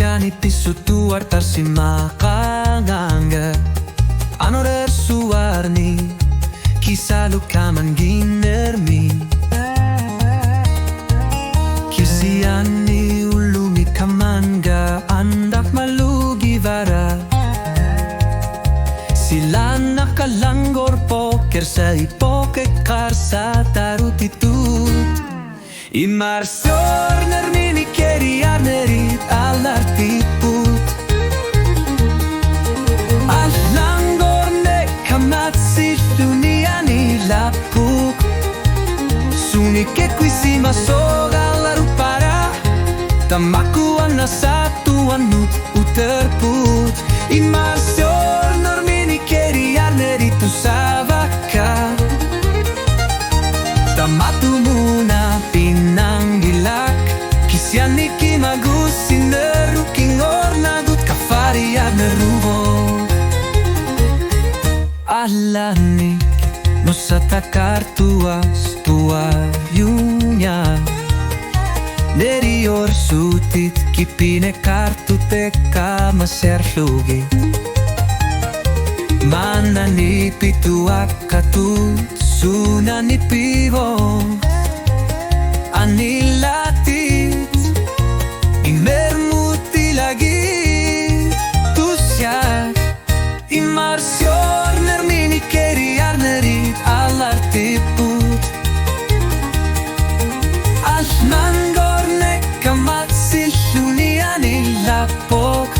Iskani pissutu artarsi makanganga Anorer suarni Kisalu kaman ginermi Kisiani ulumi kamanga Andak malugi vara Sila nakalanggor poker sa ipoke karsa tarutitut Imarsiornermi Nikeriarnerit allartiput Allanggorne kamatsilluniani lapuk Suni che qui si masoga alla rupara Tamaku anna satu annut uterput Imarsiornermi Nikeriarnerit usavaka Tamatu muna pinanggilak Kisiani kimagusin neruking ornagut kafariad nerubo Alanik nos atacar tuas yunya Nerior sutit kipine kartu teka maserlugit Manani pituak katut Sunani pivo Anilatit Imermuti lagit Tusyak Imarsiornermi Nikeriarnerit allartiput Almangorne kamatsilluniani lapok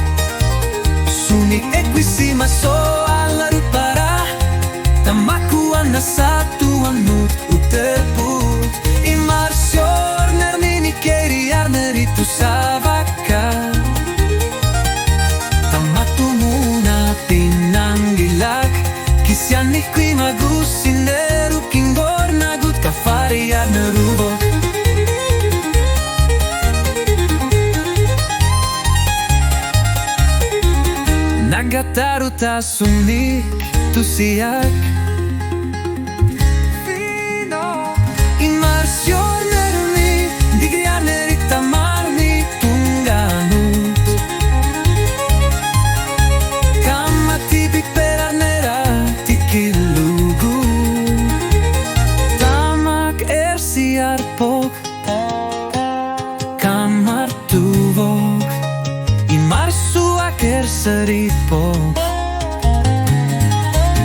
Suni equisima so allarupara Tamaku anna satu annut uterput Imarsiornermi Nikeriarnerit usavaka Tamatu muna pinanggilak Kisiani qui magusin neruking gornagut kafariad nerubo Nagataruta sunik tusiak Imarsiornermi Nikeriarnerit tamarni tungganut Kamatipik perarnera tikilugu Tamak ersiarpok Kamar tuvok Imarsuak erseripok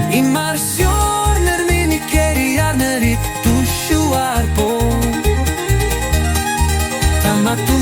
Imarsiornermi Nikeriarnerit tushuarpo Tamatu